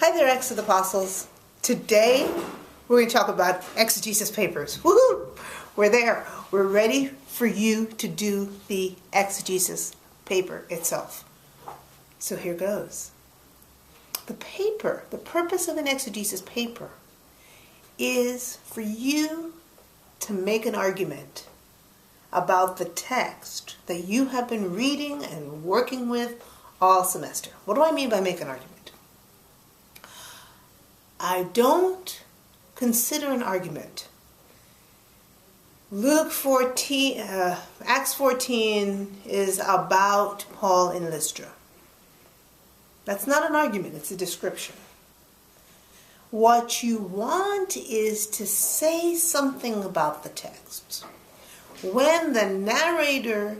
Hi there, Acts of the Apostles. Today, we're going to talk about exegesis papers. Woohoo! We're there. We're ready for you to do the exegesis paper itself. So here goes. The purpose of an exegesis paper is for you to make an argument about the text that you have been reading and working with all semester. What do I mean by make an argument? I don't consider an argument Acts 14 is about Paul in Lystra. That's not an argument, it's a description. What you want is to say something about the text. When the narrator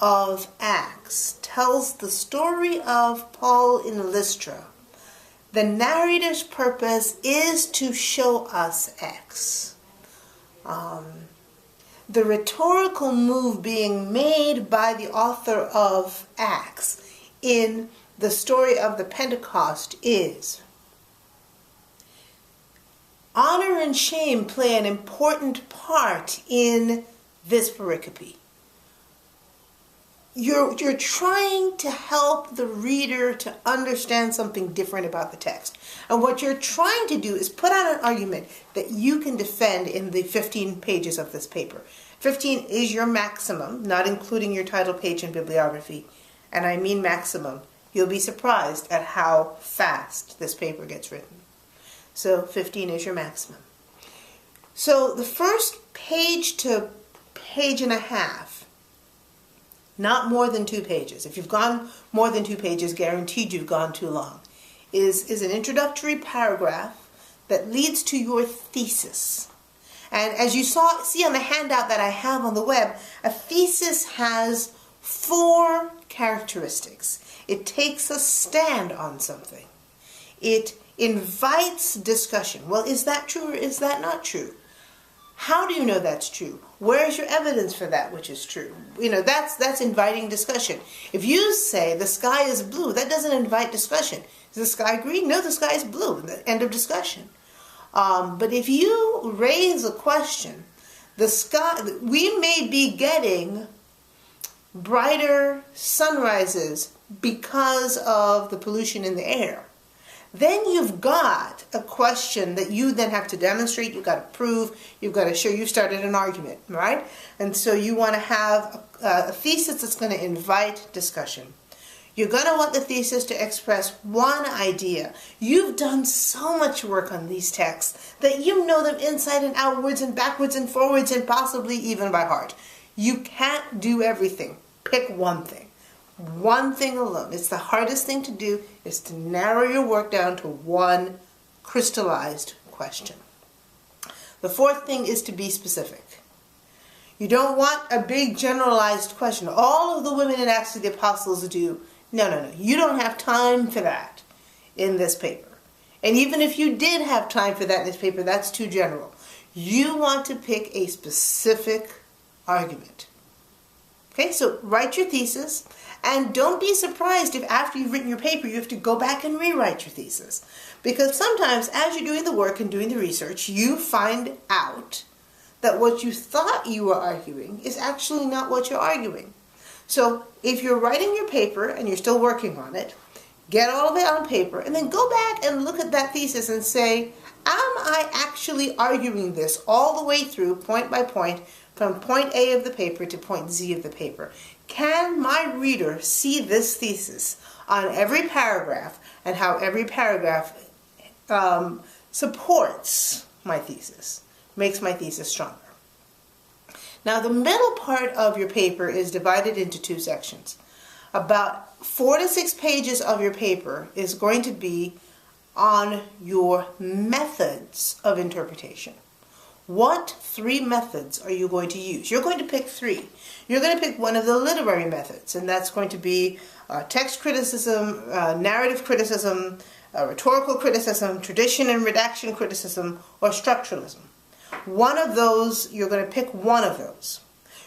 of Acts tells the story of Paul in Lystra, the narrator's purpose is to show us X. The rhetorical move being made by the author of Acts in the story of the Pentecost is honor and shame play an important part in this pericope. You're trying to help the reader to understand something different about the text. And what you're trying to do is put out an argument that you can defend in the 15 pages of this paper. 15 is your maximum, not including your title page and bibliography. And I mean maximum. You'll be surprised at how fast this paper gets written. So 15 is your maximum. So the first page to page and a half, not more than 2 pages. If you've gone more than 2 pages, guaranteed you've gone too long, is an introductory paragraph that leads to your thesis. And as you see on the handout that I have on the web, a thesis has 4 characteristics. It takes a stand on something. It invites discussion. Well, is that true or is that not true? How do you know that's true? Where is your evidence for that which is true? That's inviting discussion. If you say the sky is blue, that doesn't invite discussion. Is the sky green? No, the sky is blue. End of discussion. But if you raise a question, we may be getting brighter sunrises because of the pollution in the air. Then you've got a question that you then have to demonstrate, you've got to prove, you've got to show you've started an argument, right? And so you want to have a thesis that's going to invite discussion. You're going to want the thesis to express one idea. You've done so much work on these texts that you know them inside and outwards and backwards and forwards and possibly even by heart. You can't do everything. Pick one thing. One thing alone. It's the hardest thing to do, is to narrow your work down to one crystallized question. The 4th thing is to be specific. You don't want a big generalized question. All of the women in Acts of the Apostles do. No. You don't have time for that in this paper. And even if you did have time for that in this paper, that's too general. You want to pick a specific argument. Okay, so write your thesis, and don't be surprised if after you've written your paper you have to go back and rewrite your thesis. Because sometimes as you're doing the work and doing the research, you find out that what you thought you were arguing is actually not what you're arguing. So if you're writing your paper and you're still working on it, get all of it on paper and then go back and look at that thesis and say, am I actually arguing this all the way through, point by point, from point A of the paper to point Z of the paper? Can my reader see this thesis on every paragraph and how every paragraph supports my thesis, makes my thesis stronger? Now, the middle part of your paper is divided into 2 sections. About 4 to 6 pages of your paper is going to be on your methods of interpretation. What 3 methods are you going to use? You're going to pick 3. You're going to pick one of the literary methods, and that's going to be text criticism, narrative criticism, rhetorical criticism, tradition and redaction criticism, or structuralism. One of those, you're going to pick one of those.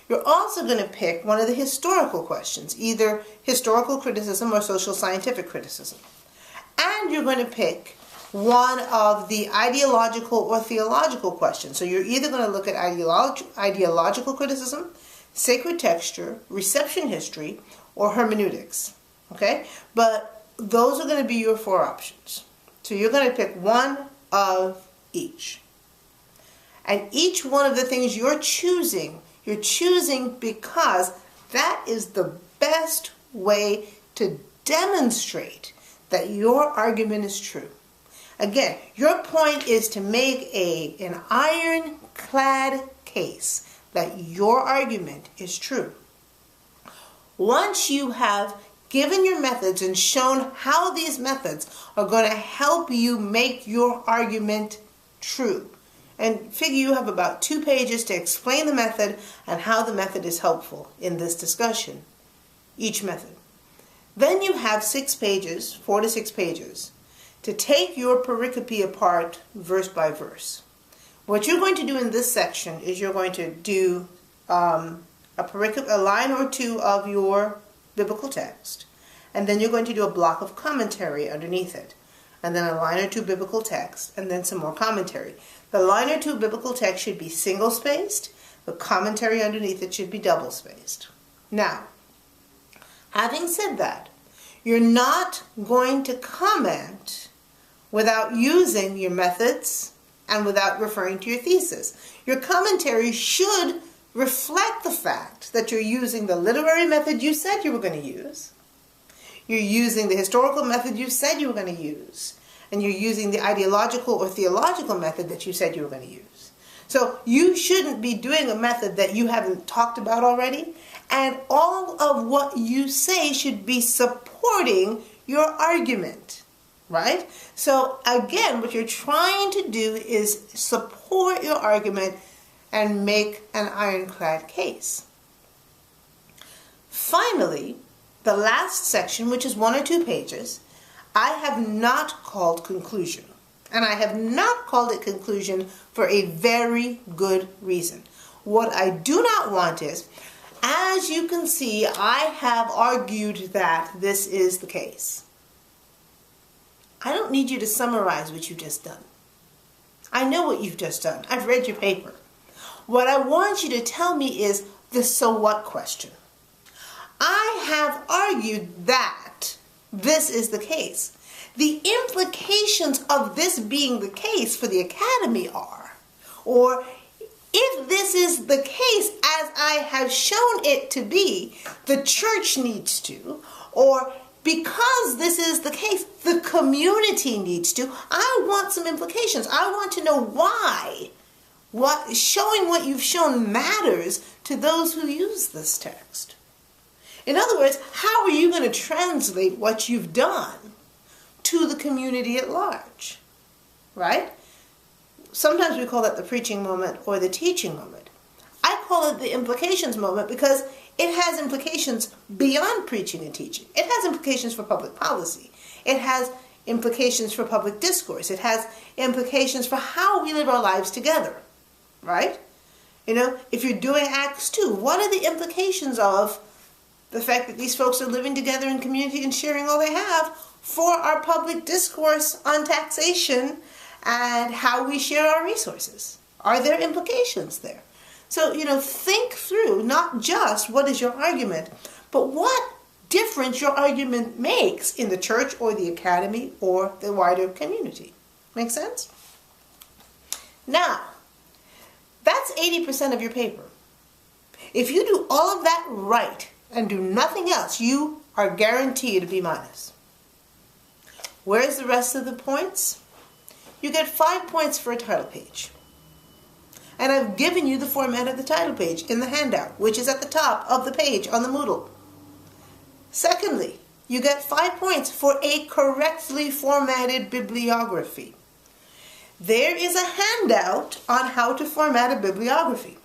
You're also going to pick one of the historical questions, either historical criticism or social scientific criticism. And you're going to pick one of the ideological or theological questions. So you're either going to look at ideological criticism, sacred texture, reception history, or hermeneutics. Okay? But those are going to be your 4 options. So you're going to pick one of each. And each one of the things you're choosing because that is the best way to demonstrate that your argument is true. Again, your point is to make an ironclad case that your argument is true. Once you have given your methods and shown how these methods are going to help you make your argument true, and figure you have about 2 pages to explain the method and how the method is helpful in this discussion, each method. Then you have 6 pages, 4 to 6 pages, to take your pericope apart verse by verse. What you're going to do in this section is you're going to do a line or 2 of your biblical text, and then you're going to do a block of commentary underneath it, and then a line or 2 biblical text, and then some more commentary. The line or 2 biblical text should be single-spaced. The commentary underneath it should be double-spaced. Now, having said that, you're not going to comment without using your methods and without referring to your thesis. Your commentary should reflect the fact that you're using the literary method you said you were going to use. You're using the historical method you said you were going to use. And you're using the ideological or theological method that you said you were going to use. So you shouldn't be doing a method that you haven't talked about already. And all of what you say should be supporting your argument, right? So again, what you're trying to do is support your argument and make an ironclad case. Finally, the last section, which is 1 or 2 pages, I have not called conclusion. And I have not called it conclusion for a very good reason. What I do not want is, as you can see, I have argued that this is the case. I don't need you to summarize what you've just done. I know what you've just done. I've read your paper. What I want you to tell me is the so what question. I have argued that this is the case. The implications of this being the case for the academy are, or if this is the case as I have shown it to be, the church needs to, or because this is the case, the community needs to. I want some implications. I want to know why. Showing what you've shown matters to those who use this text. In other words, how are you going to translate what you've done to the community at large, right? Sometimes we call that the preaching moment or the teaching moment. I call it the implications moment because it has implications beyond preaching and teaching. It has implications for public policy. It has implications for public discourse. It has implications for how we live our lives together, right? You know, if you're doing Acts 2, what are the implications of the fact that these folks are living together in community and sharing all they have for our public discourse on taxation and how we share our resources? Are there implications there? So, think through not just what is your argument, but what difference your argument makes in the church or the academy or the wider community. Make sense? Now, that's 80% of your paper. If you do all of that right and do nothing else, you are guaranteed a B-. Where's the rest of the points? You get 5 points for a title page. And I've given you the format of the title page in the handout, which is at the top of the page on the Moodle. Secondly, you get 5 points for a correctly formatted bibliography. There is a handout on how to format a bibliography.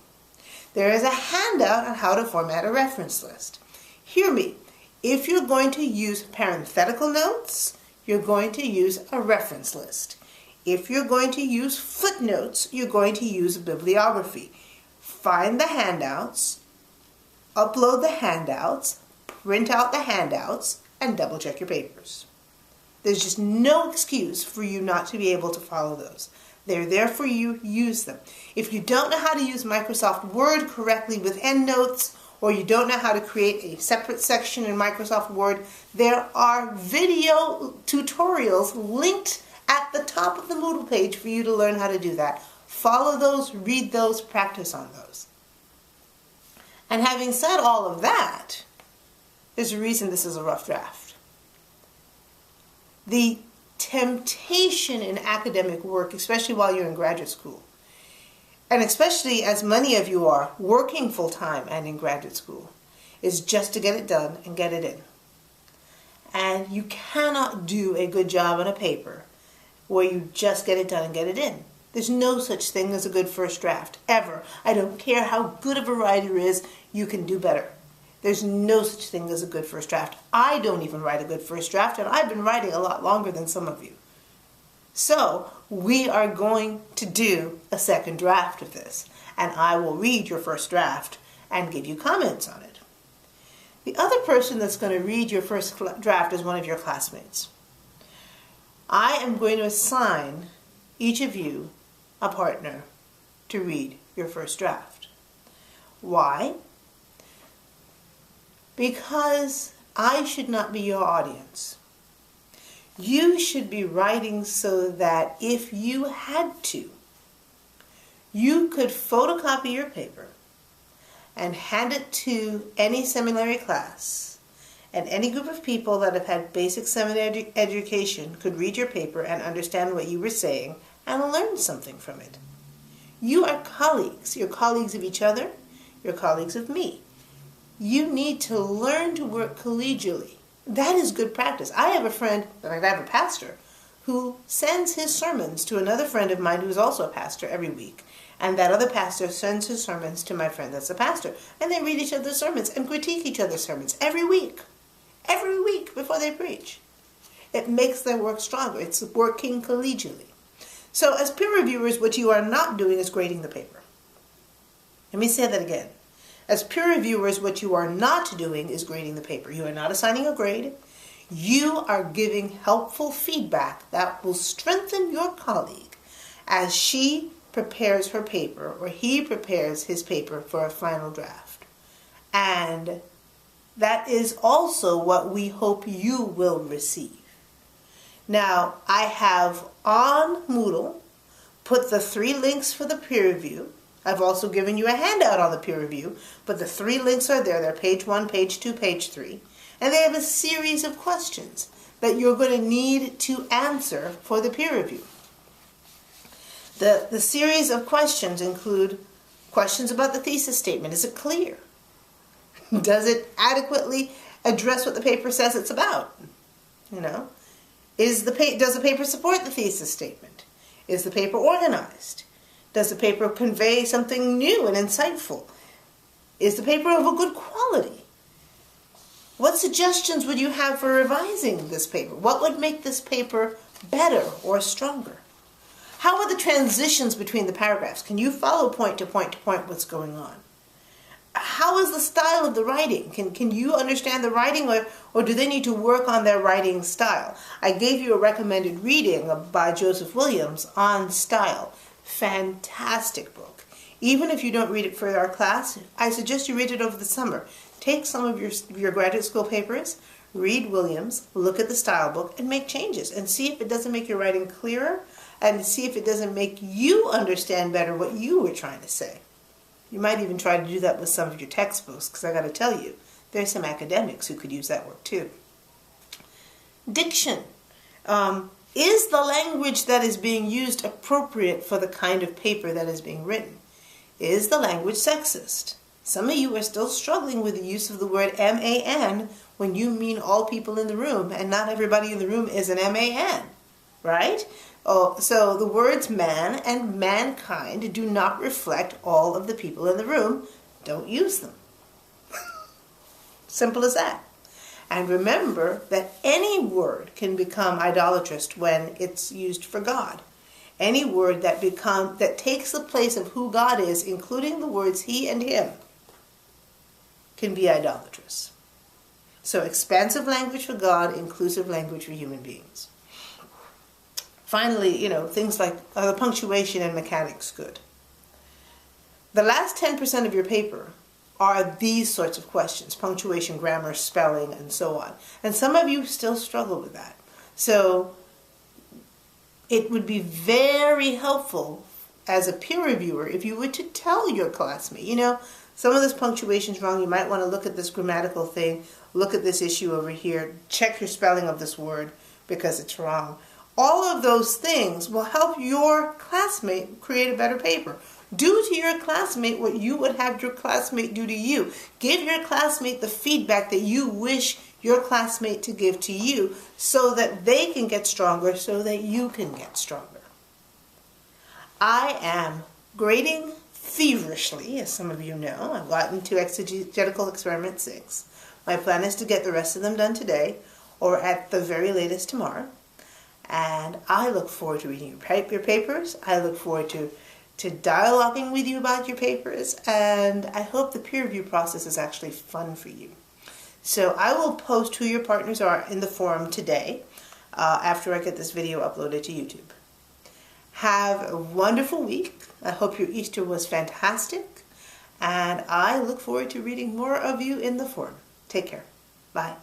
There is a handout on how to format a reference list. Hear me. If you're going to use parenthetical notes, you're going to use a reference list. If you're going to use footnotes, you're going to use a bibliography. Find the handouts, upload the handouts, print out the handouts, and double check your papers. There's just no excuse for you not to be able to follow those. They're there for you. Use them. If you don't know how to use Microsoft Word correctly with EndNotes, or you don't know how to create a separate section in Microsoft Word, there are video tutorials linked at the top of the Moodle page for you to learn how to do that. Follow those, read those, practice on those. And having said all of that, there's a reason this is a rough draft. The temptation in academic work, especially while you're in graduate school, and especially as many of you are working full-time and in graduate school, is just to get it done and get it in. And you cannot do a good job on a paper where you just get it done and get it in. There's no such thing as a good first draft, ever. I don't care how good of a writer is, you can do better. There's no such thing as a good first draft. I don't even write a good first draft, and I've been writing a lot longer than some of you. So, we are going to do a second draft of this, and I will read your first draft and give you comments on it. The other person that's going to read your first draft is one of your classmates. I am going to assign each of you a partner to read your first draft. Why? Because I should not be your audience. You should be writing so that if you had to, you could photocopy your paper and hand it to any seminary class, and any group of people that have had basic seminary education could read your paper and understand what you were saying and learn something from it. You are colleagues. You're colleagues of each other. You're colleagues of me. You need to learn to work collegially. That is good practice. I have a friend, I have a pastor, who sends his sermons to another friend of mine who's also a pastor every week. And that other pastor sends his sermons to my friend that's a pastor. And they read each other's sermons and critique each other's sermons every week. Every week before they preach. It makes their work stronger. It's working collegially. So as peer reviewers, what you are not doing is grading the paper. Let me say that again. As peer reviewers, what you are not doing is grading the paper. You are not assigning a grade. You are giving helpful feedback that will strengthen your colleague as she prepares her paper or he prepares his paper for a final draft. And that is also what we hope you will receive. Now, I have on Moodle put the 3 links for the peer review. I've also given you a handout on the peer review, but the 3 links are there. They're page 1, page 2, page 3. And they have a series of questions that you're going to need to answer for the peer review. The series of questions include questions about the thesis statement. Is it clear? Does it adequately address what the paper says it's about? Does the paper support the thesis statement? Is the paper organized? Does the paper convey something new and insightful? Is the paper of a good quality? What suggestions would you have for revising this paper? What would make this paper better or stronger? How are the transitions between the paragraphs? Can you follow point to point to point what's going on? How is the style of the writing? Can you understand the writing, or do they need to work on their writing style? I gave you a recommended reading by Joseph Williams on style. Fantastic book. Even if you don't read it for our class, I suggest you read it over the summer. Take some of your graduate school papers, read Williams, look at the style book, and make changes. And see if it doesn't make your writing clearer, and see if it doesn't make you understand better what you were trying to say. You might even try to do that with some of your textbooks, because I got to tell you, there's some academics who could use that work too. Diction. Is the language that is being used appropriate for the kind of paper that is being written? Is the language sexist? Some of you are still struggling with the use of the word man when you mean all people in the room, and not everybody in the room is an man, right? So the words man and mankind do not reflect all of the people in the room. Don't use them. Simple as that. And remember that any word can become idolatrous when it's used for God. Any word that takes the place of who God is, including the words he and him, can be idolatrous. So expansive language for God, inclusive language for human beings. Finally, things like, are the punctuation and mechanics good? The last 10% of your paper are these sorts of questions: punctuation, grammar, spelling, and so on. And some of you still struggle with that. So it would be very helpful as a peer reviewer if you were to tell your classmate, some of this punctuation is wrong, you might want to look at this grammatical thing, look at this issue over here, check your spelling of this word because it's wrong. All of those things will help your classmate create a better paper. Do to your classmate what you would have your classmate do to you. Give your classmate the feedback that you wish your classmate to give to you so that they can get stronger, so that you can get stronger. I am grading feverishly, as some of you know. I've gotten to Exegetical Experiment 6. My plan is to get the rest of them done today, or at the very latest tomorrow. And I look forward to reading your papers. I look forward to dialoguing with you about your papers, and I hope the peer review process is actually fun for you. So I will post who your partners are in the forum today after I get this video uploaded to YouTube. Have a wonderful week. I hope your Easter was fantastic, and I look forward to reading more of you in the forum. Take care. Bye.